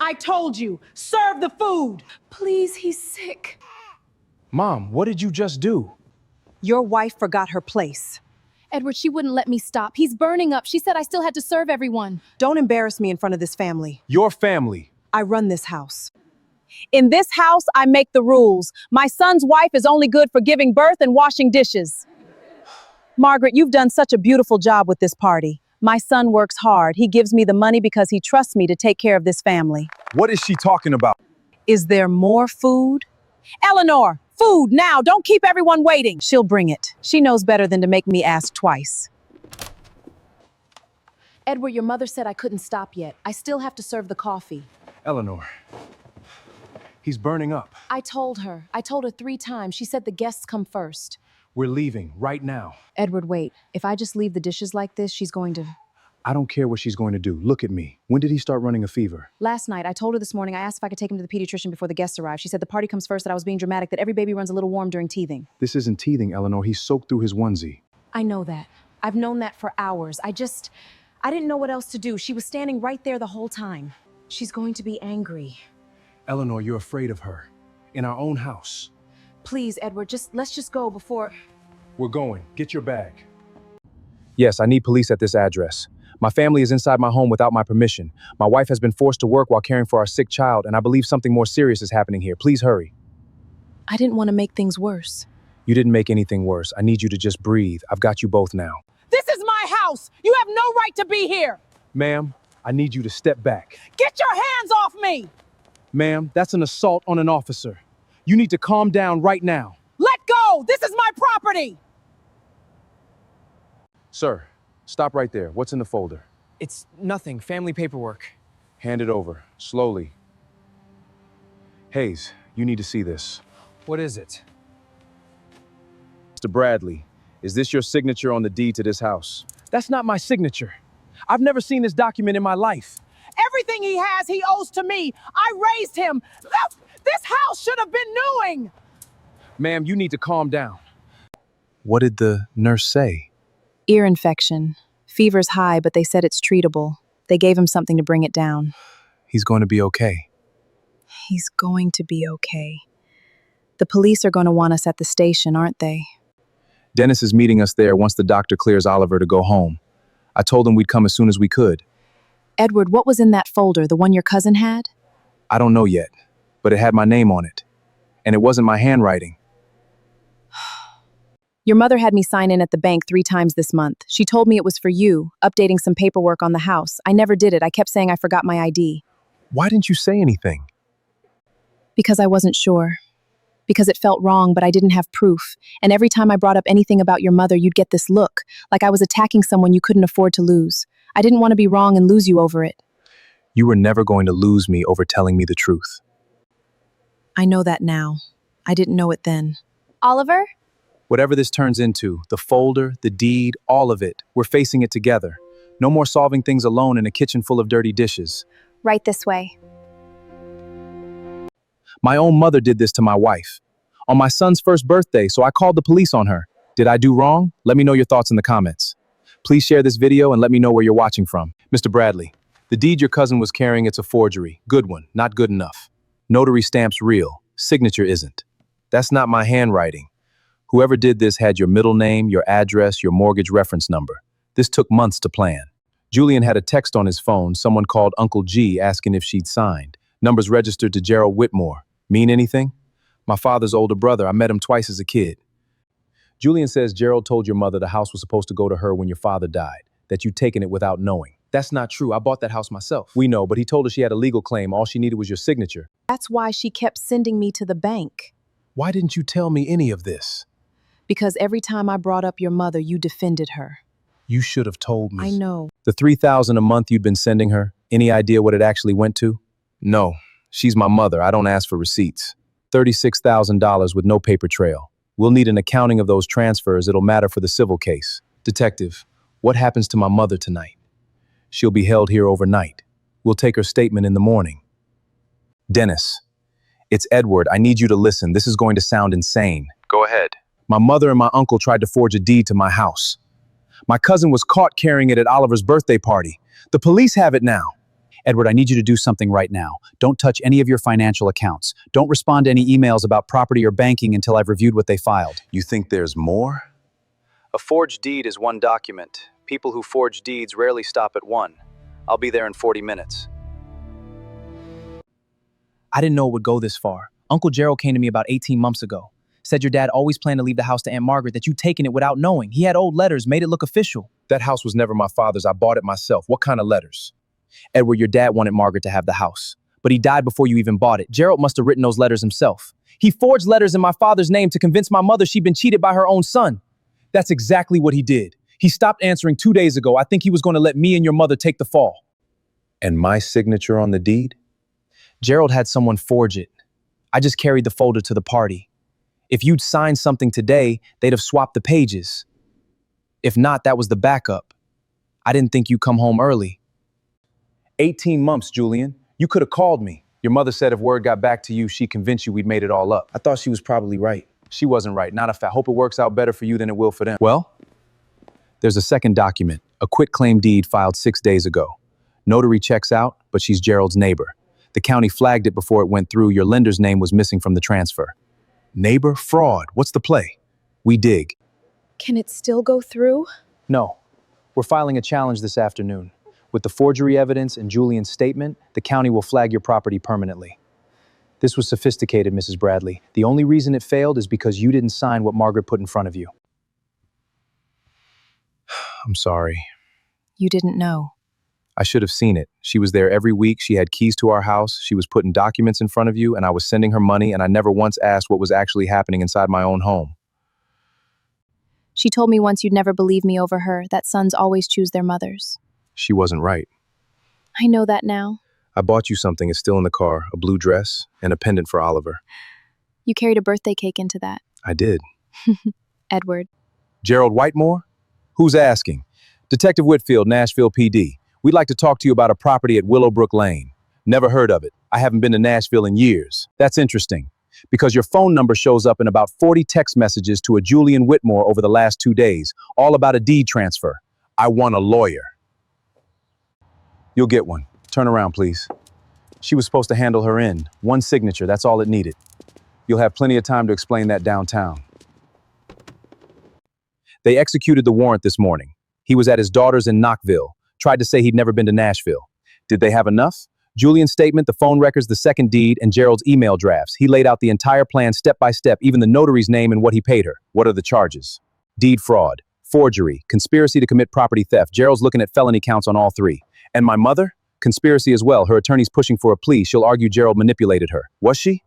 I told you, serve the food. Please, he's sick. Mom, what did you just do? Your wife forgot her place. Edward, she wouldn't let me stop. He's burning up. She said I still had to serve everyone. Don't embarrass me in front of this family. Your family. I run this house. In this house, I make the rules. My son's wife is only good for giving birth and washing dishes. Margaret, you've done such a beautiful job with this party. My son works hard. He gives me the money because he trusts me to take care of this family. What is she talking about? Is there more food? Eleanor, food now. Don't keep everyone waiting. She'll bring it. She knows better than to make me ask twice. Edward, your mother said I couldn't stop yet. I still have to serve the coffee. Eleanor. He's burning up. I told her. I told her 3 times. She said the guests come first. We're leaving right now. Edward, wait. If I just leave the dishes like this, she's going to... I don't care what she's going to do. Look at me. When did he start running a fever? Last night, I told her this morning, I asked if I could take him to the pediatrician before the guests arrived. She said the party comes first, that I was being dramatic, that every baby runs a little warm during teething. This isn't teething, Eleanor. He's soaked through his onesie. I know that. I've known that for hours. I didn't know what else to do. She was standing right there the whole time. She's going to be angry. Eleanor, you're afraid of her. In our own house. Please, Edward, let's just go before... We're going. Get your bag. Yes, I need police at this address. My family is inside my home without my permission. My wife has been forced to work while caring for our sick child, and I believe something more serious is happening here. Please hurry. I didn't want to make things worse. You didn't make anything worse. I need you to just breathe. I've got you both now. This is my house. You have no right to be here. Ma'am, I need you to step back. Get your hands off me. Ma'am, that's an assault on an officer. You need to calm down right now. Let go. This is my property. Sir, stop right there. What's in the folder? It's nothing. Family paperwork. Hand it over, slowly. Hayes, you need to see this. What is it? Mr. Bradley, is this your signature on the deed to this house? That's not my signature. I've never seen this document in my life. Everything he has, he owes to me. I raised him. This house should have been knowing. Ma'am, you need to calm down. What did the nurse say? Ear infection. Fever's high, but they said it's treatable. They gave him something to bring it down. He's going to be okay. He's going to be okay. The police are going to want us at the station, aren't they? Dennis is meeting us there once the doctor clears Oliver to go home. I told him we'd come as soon as we could. Edward, what was in that folder, the one your cousin had? I don't know yet, but it had my name on it. And it wasn't my handwriting. Your mother had me sign in at the bank 3 times this month. She told me it was for you, updating some paperwork on the house. I never did it. I kept saying I forgot my ID. Why didn't you say anything? Because I wasn't sure. Because it felt wrong, but I didn't have proof. And every time I brought up anything about your mother, you'd get this look, like I was attacking someone you couldn't afford to lose. I didn't want to be wrong and lose you over it. You were never going to lose me over telling me the truth. I know that now. I didn't know it then. Oliver? Whatever this turns into, the folder, the deed, all of it, we're facing it together. No more solving things alone in a kitchen full of dirty dishes. Right this way. My own mother did this to my wife. On my son's first birthday, so I called the police on her. Did I do wrong? Let me know your thoughts in the comments. Please share this video and let me know where you're watching from. Mr. Bradley, the deed your cousin was carrying, it's a forgery. Good one, not good enough. Notary stamp's real, signature isn't. That's not my handwriting. Whoever did this had your middle name, your address, your mortgage reference number. This took months to plan. Julian had a text on his phone, someone called Uncle G asking if she'd signed. Numbers registered to Gerald Whitmore. Mean anything? My father's older brother, I met him twice as a kid. Julian says Gerald told your mother the house was supposed to go to her when your father died, that you'd taken it without knowing. That's not true, I bought that house myself. We know, but he told her she had a legal claim, all she needed was your signature. That's why she kept sending me to the bank. Why didn't you tell me any of this? Because every time I brought up your mother, you defended her. You should have told me. I know. The $3,000 a month you'd been sending her, any idea what it actually went to? No, she's my mother, I don't ask for receipts. $36,000 with no paper trail. We'll need an accounting of those transfers, it'll matter for the civil case. Detective, what happens to my mother tonight? She'll be held here overnight. We'll take her statement in the morning. Dennis, it's Edward, I need you to listen, this is going to sound insane. Go ahead. My mother and my uncle tried to forge a deed to my house. My cousin was caught carrying it at Oliver's birthday party. The police have it now. Edward, I need you to do something right now. Don't touch any of your financial accounts. Don't respond to any emails about property or banking until I've reviewed what they filed. You think there's more? A forged deed is one document. People who forge deeds rarely stop at one. I'll be there in 40 minutes. I didn't know it would go this far. Uncle Gerald came to me about 18 months ago. Said your dad always planned to leave the house to Aunt Margaret, that you'd taken it without knowing. He had old letters, made it look official. That house was never my father's. I bought it myself. What kind of letters? Edward, your dad wanted Margaret to have the house, but he died before you even bought it. Gerald must have written those letters himself. He forged letters in my father's name to convince my mother she'd been cheated by her own son. That's exactly what he did. He stopped answering 2 days ago. I think he was going to let me and your mother take the fall. And my signature on the deed? Gerald had someone forge it. I just carried the folder to the party. If you'd signed something today, they'd have swapped the pages. If not, that was the backup. I didn't think you'd come home early. 18 months, Julian. You could have called me. Your mother said if word got back to you, she'd convince you we'd made it all up. I thought she was probably right. She wasn't right. Not a fact. Hope it works out better for you than it will for them. Well, There's a second document, a quitclaim deed filed 6 days ago. Notary checks out, but she's Gerald's neighbor. The county flagged it before it went through. Your lender's name was missing from the transfer. Neighbor? Fraud. What's the play? We dig. Can it still go through? no. We're filing a challenge this afternoon. With the forgery evidence and Julian's statement, the county will flag your property permanently. This was sophisticated, Mrs. Bradley. The only reason it failed is because you didn't sign what Margaret put in front of you. I'm sorry. You didn't know. I should have seen it. She was there every week. She had keys to our house. She was putting documents in front of you, and I was sending her money, and I never once asked what was actually happening inside my own home. She told me once you'd never believe me over her, that sons always choose their mothers. She wasn't right. I know that now. I bought you something. It's still in the car. A blue dress and a pendant for Oliver. You carried a birthday cake into that. I did. Edward. Gerald Whitemore? Who's asking? Detective Whitfield, Nashville PD. We'd like to talk to you about a property at Willowbrook Lane. Never heard of it. I haven't been to Nashville in years. That's interesting, because your phone number shows up in about 40 text messages to a Julian Whitmore over the last 2 days, all about a deed transfer. I want a lawyer. You'll get one. Turn around, please. She was supposed to handle her end. One signature, that's all it needed. You'll have plenty of time to explain that downtown. They executed the warrant this morning. He was at his daughter's in Knoxville. Tried to say he'd never been to Nashville. Did they have enough? Julian's statement, the phone records, the second deed, and Gerald's email drafts. He laid out the entire plan step by step, even the notary's name and what he paid her. What are the charges? Deed fraud, forgery, conspiracy to commit property theft. Gerald's looking at felony counts on all three. And my mother? Conspiracy as well. Her attorney's pushing for a plea. She'll argue Gerald manipulated her. Was she?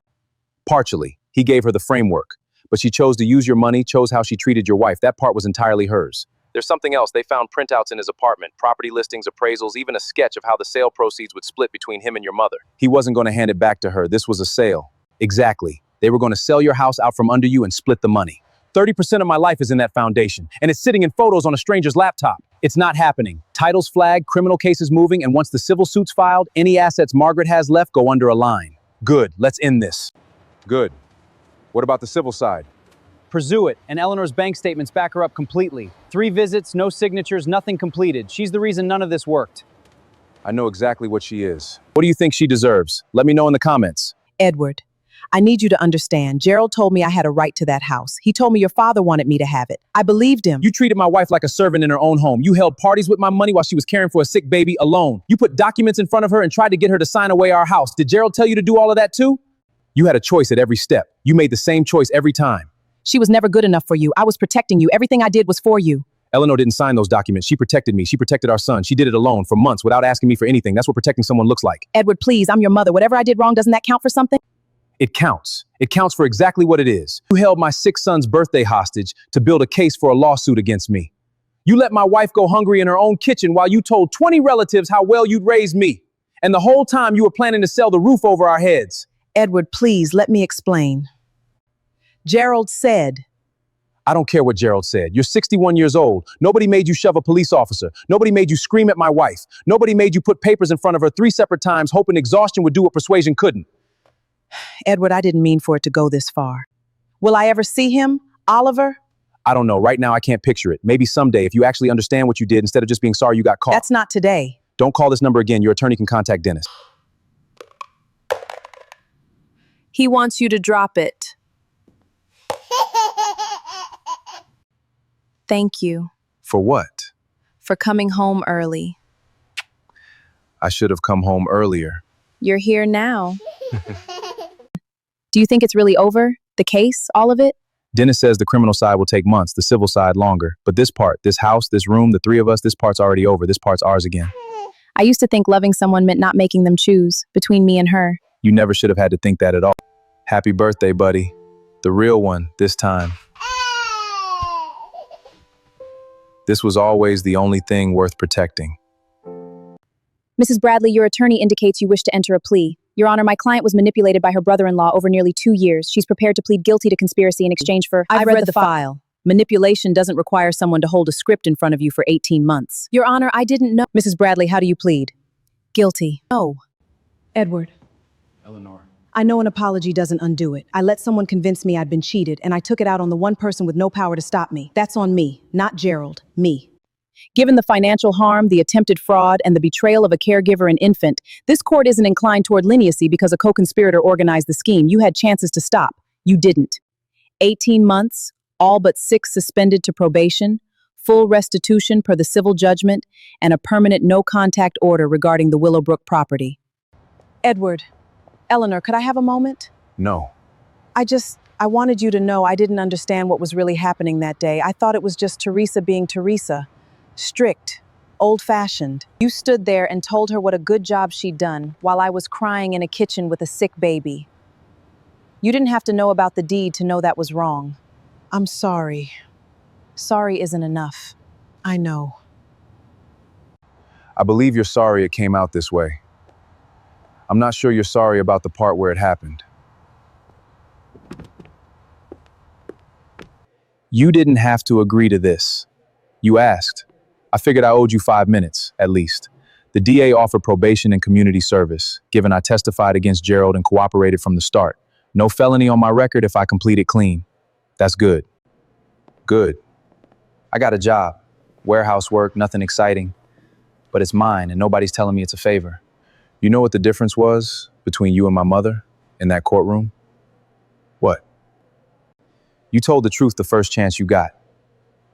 Partially. He gave her the framework. But she chose to use your money, chose how she treated your wife. That part was entirely hers. There's something else. They found printouts in his apartment, property listings, appraisals, even a sketch of how the sale proceeds would split between him and your mother. He wasn't going to hand it back to her. This was a sale. Exactly. They were going to sell your house out from under you and split the money. 30% of my life is in that foundation, and it's sitting in photos on a stranger's laptop. It's not happening. Titles flagged, criminal cases moving, and once the civil suit's filed, any assets Margaret has left go under a line. Good. Let's end this. Good. What about the civil side? Pursue it, and Eleanor's bank statements back her up completely. 3 visits, no signatures, nothing completed. She's the reason none of this worked. I know exactly what she is. What do you think she deserves? Let me know in the comments. Edward, I need you to understand. Gerald told me I had a right to that house. He told me your father wanted me to have it. I believed him. You treated my wife like a servant in her own home. You held parties with my money while she was caring for a sick baby alone. You put documents in front of her and tried to get her to sign away our house. Did Gerald tell you to do all of that too? You had a choice at every step. You made the same choice every time. She was never good enough for you. I was protecting you. Everything I did was for you. Eleanor didn't sign those documents. She protected me. She protected our son. She did it alone for months without asking me for anything. That's what protecting someone looks like. Edward, please, I'm your mother. Whatever I did wrong, doesn't that count for something? It counts. It counts for exactly what it is. You held my 6th son's birthday hostage to build a case for a lawsuit against me. You let my wife go hungry in her own kitchen while you told 20 relatives how well you'd raised me. And the whole time you were planning to sell the roof over our heads. Edward, please, let me explain. Gerald said... I don't care what Gerald said. You're 61 years old. Nobody made you shove a police officer. Nobody made you scream at my wife. Nobody made you put papers in front of her 3 separate times, hoping exhaustion would do what persuasion couldn't. Edward, I didn't mean for it to go this far. Will I ever see him? Oliver? I don't know. Right now, I can't picture it. Maybe someday, if you actually understand what you did instead of just being sorry you got caught. That's not today. Don't call this number again. Your attorney can contact Dennis. He wants you to drop it. Thank you For what? for coming home early. I should have come home earlier. You're here now. Do you think it's really over? The case? All of it? Dennis says the criminal side will take months, the civil side longer. But this part, this house, this room, the three of us, this part's already over. This part's ours again. I used to think loving someone meant not making them choose between me and her. You never should have had to think that at all. Happy birthday, buddy. The real one, this time. This was always the only thing worth protecting. Mrs. Bradley, your attorney indicates you wish to enter a plea. Your Honor, my client was manipulated by her brother-in-law over nearly 2 years. She's prepared to plead guilty to conspiracy in exchange for... I've read the file. Manipulation doesn't require someone to hold a script in front of you for 18 months. Your Honor, I didn't know... Mrs. Bradley, how do you plead? Guilty. No. Edward. Eleanor. I know an apology doesn't undo it. I let someone convince me I'd been cheated, and I took it out on the one person with no power to stop me. That's on me, not Gerald. Me. Given the financial harm, the attempted fraud, and the betrayal of a caregiver and infant, this court isn't inclined toward leniency because a co-conspirator organized the scheme. You had chances to stop. You didn't. 18 months, all but 6 suspended to probation, full restitution per the civil judgment, and a permanent no-contact order regarding the Willowbrook property. Edward. Eleanor, could I have a moment? No. I wanted you to know I didn't understand what was really happening that day. I thought it was just Teresa being Teresa. Strict, old-fashioned. You stood there and told her what a good job she'd done while I was crying in a kitchen with a sick baby. You didn't have to know about the deed to know that was wrong. I'm sorry. Sorry isn't enough. I know. I believe you're sorry it came out this way. I'm not sure you're sorry about the part where it happened. You didn't have to agree to this. You asked. I figured I owed you 5 minutes, at least. The DA offered probation and community service, given I testified against Gerald and cooperated from the start. No felony on my record if I complete it clean. That's good. Good. I got a job. Warehouse work, nothing exciting. But it's mine, and nobody's telling me it's a favor. You know what the difference was between you and my mother in that courtroom? What? You told the truth the first chance you got.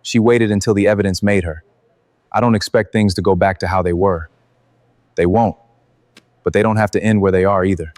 She waited until the evidence made her. I don't expect things to go back to how they were. They won't. But they don't have to end where they are either.